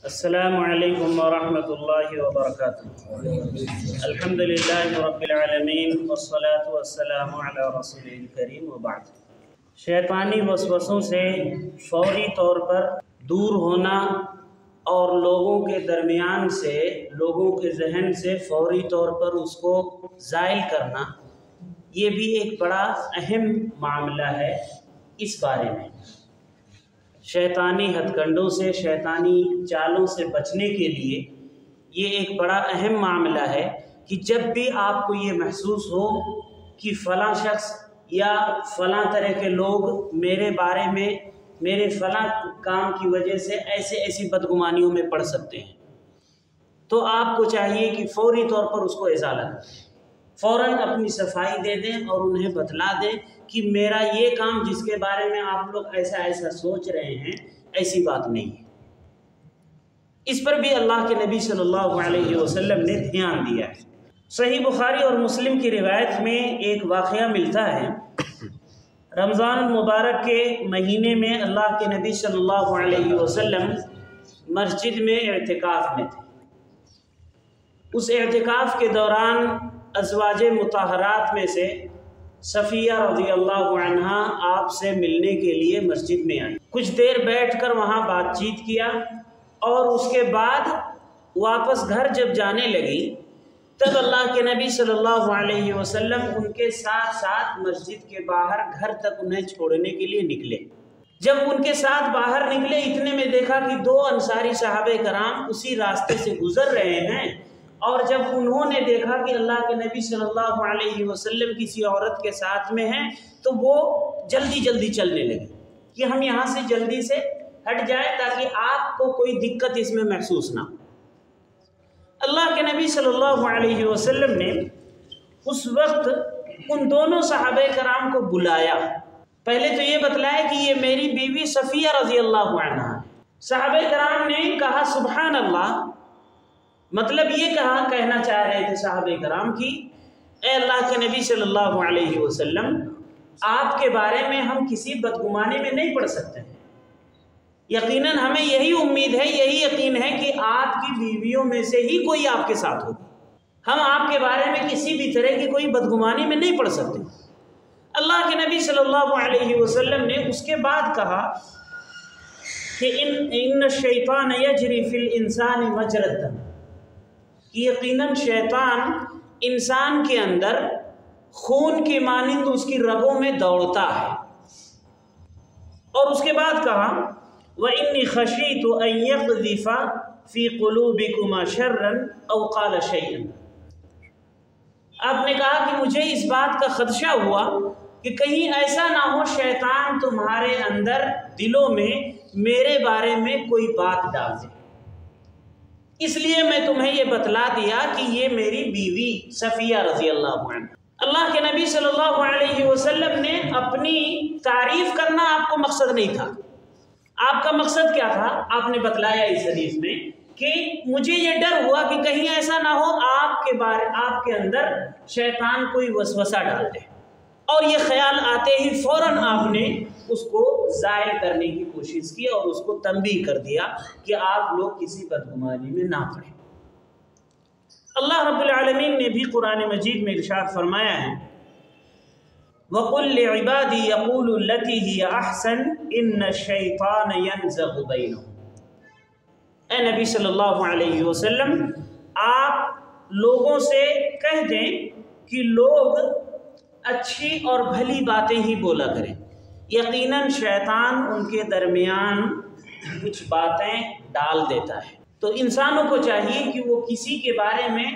السلام علیکم ورحمۃ اللہ وبرکاتہ۔ الحمدللہ رب العالمین والصلاة والسلام علی رسول الکریم وبعد۔ شیطانی وسوسوں سے فوری طور پر دور ہونا اور لوگوں کے درمیان سے، لوگوں کے ذہن سے فوری طور پر اس کو زائل کرنا، یہ بھی ایک بڑا اہم معاملہ ہے۔ اس بارے میں شیطانی ہتھ کنڈوں سے، شیطانی چالوں سے بچنے کے لیے یہ ایک بڑا اہم معاملہ ہے کہ جب بھی آپ کو یہ محسوس ہو کہ فلاں شخص یا فلاں طرح کے لوگ میرے بارے میں، میرے فلاں کام کی وجہ سے ایسی بدگمانیوں میں پڑ سکتے ہیں، تو آپ کو چاہیے کہ فوری طور پر اس کو ازالہ کریں، فوراً اپنی صفائی دے دیں اور انہیں بتلا دیں کہ میرا یہ کام جس کے بارے میں آپ لوگ ایسا سوچ رہے ہیں، ایسی بات نہیں ہے۔ اس پر بھی اللہ کے نبی صلی اللہ علیہ وسلم نے دھیان دیا ہے۔ صحیح بخاری اور مسلم کی روایت میں ایک واقعہ ملتا ہے۔ رمضان المبارک کے مہینے میں اللہ کے نبی صلی اللہ علیہ وسلم مسجد میں اعتکاف میں تھے۔ اس اعتکاف کے دوران ازواج مطہرات میں سے صفیہ رضی اللہ عنہا آپ سے ملنے کے لیے مسجد میں آئی۔ کچھ دیر بیٹھ کر وہاں بات چیت کیا اور اس کے بعد واپس گھر جب جانے لگی تب اللہ کے نبی صلی اللہ علیہ وسلم ان کے ساتھ ساتھ مسجد کے باہر گھر تک انہیں چھوڑنے کے لیے نکلے۔ جب ان کے ساتھ باہر نکلے، اتنے میں دیکھا کہ دو انصاری صحابہ کرام اسی راستے سے گزر رہے ہیں، اور جب انہوں نے دیکھا کہ اللہ کے نبی صلی اللہ علیہ وسلم کسی عورت کے ساتھ میں ہیں تو وہ جلدی چلنے لگے کہ ہم یہاں سے جلدی سے ہٹ جائیں تاکہ آپ کو کوئی دقت اس میں محسوس نہ ہو۔ اللہ کے نبی صلی اللہ علیہ وسلم نے اس وقت ان دونوں صحابہ کرام کو بلایا۔ پہلے تو یہ بتلایا کہ یہ میری بیوی صفیہ رضی اللہ عنہا ہے۔ صحابہ کرام نے کہا سبحان اللہ، مطلب یہ کہنا چاہ رہے تھے صحابہ کرام کہ اے اللہ کے نبی صلی اللہ علیہ وسلم، آپ کے بارے میں ہم کسی بدگمانی میں نہیں پڑ سکتے ہیں۔ یقیناً ہمیں یہی امید ہے، یہی یقین ہے کہ آپ کی بیویوں میں سے ہی کوئی آپ کے ساتھ ہوگی۔ ہم آپ کے بارے میں کسی بھی طرح کی کوئی بدگمانی میں نہیں پڑ سکتے۔ اللہ کے نبی صلی اللہ علیہ وسلم نے اس کے بعد کہا کہ ان الشیطان یجری فی الانسان مجری الدم، کہ یقیناً شیطان انسان کے اندر خون کے مانند اس کی رگوں میں دوڑتا ہے۔ اور اس کے بعد کہا وَإِنِّي خَشِيتُ أَن يَقْذِفَ فِي قُلُوبِكُمَا شَرًّا أَوْ قَالَ شَيْئًا۔ آپ نے کہا کہ مجھے اس بات کا خدشہ ہوا کہ کہیں ایسا نہ ہو شیطان تمہارے اندر دلوں میں میرے بارے میں کوئی بات ڈال دے، اس لیے میں تمہیں یہ بتلا دیا کہ یہ میری بیوی صفیہ رضی اللہ عنہ۔ اللہ کے نبی صلی اللہ علیہ وسلم نے اپنی تعریف کرنا آپ کو مقصد نہیں تھا۔ آپ کا مقصد کیا تھا؟ آپ نے بتلایا اس حدیث میں کہ مجھے یہ ڈر ہوا کہ کہیں ایسا نہ ہو آپ کے اندر شیطان کوئی وسوسہ ڈال دے، اور یہ خیال آتے ہی فوراً آپ نے اس کو ظاہر کرنے کی کوشش کی اور اس کو تنبیہ کر دیا کہ آپ لوگ کسی بدگمانی میں نہ پڑیں۔ اللہ رب العالمین نے بھی قرآن مجید میں ارشاد فرمایا ہے وَقُلْ لِعِبَادِي يَقُولُوا الَّتِي هِيَ أَحْسَنُ إِنَّ الشَّيْطَانَ يَنزَغُ بَيْنَهُمْ۔ اے نبی صلی اللہ علیہ وسلم، آپ لوگوں سے کہہ دیں کہ لوگ اچھی اور بھلی باتیں ہی بولا کریں، یقیناً شیطان ان کے درمیان کچھ باتیں ڈال دیتا ہے۔ تو انسانوں کو چاہیے کہ وہ کسی کے بارے میں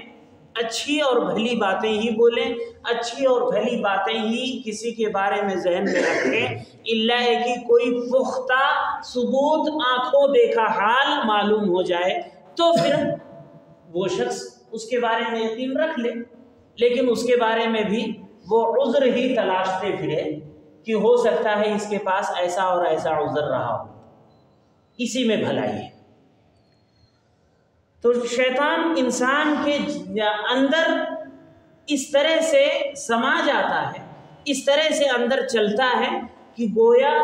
اچھی اور بھلی باتیں ہی بولیں، اچھی اور بھلی باتیں ہی کسی کے بارے میں ذہن میں رکھیں، الا ہے کہ کوئی پختہ ثبوت، آنکھوں دیکھا حال معلوم ہو جائے تو پھر وہ شخص اس کے بارے میں یقین رکھ لے، لیکن اس کے بارے میں بھی وہ عذر ہی تلاشتے پھرے کہ ہو سکتا ہے اس کے پاس ایسا اور ایسا عذر رہا ہو، اسی میں بھلائی ہے۔ تو شیطان انسان کے اندر اس طرح سے سما جاتا ہے، اس طرح سے اندر چلتا ہے کہ گویا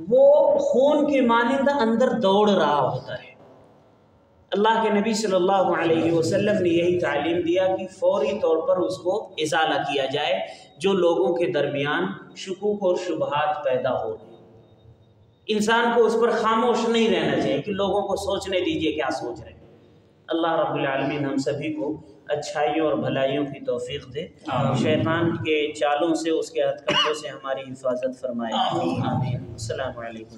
وہ خون کے مانند اندر دوڑ رہا ہوتا ہے۔ اللہ کے نبی صلی اللہ علیہ وسلم نے یہی تعلیم دیا کہ فوری طور پر اس کو ازالہ کیا جائے جو لوگوں کے درمیان شکوک اور شبہات پیدا ہو رہے ہیں۔ انسان کو اس پر خاموش نہیں رہنا چاہیے کہ لوگوں کو سوچنے دیجئے کیا سوچ رہے ہیں۔ اللہ رب العالمین ہم سبھی کو اچھائیوں اور بھلائیوں کی توفیق دے، شیطان کے چالوں سے، اس کے ہتھ کنڈوں سے ہماری حفاظت فرمائے۔ آمین۔ السلام علیکم۔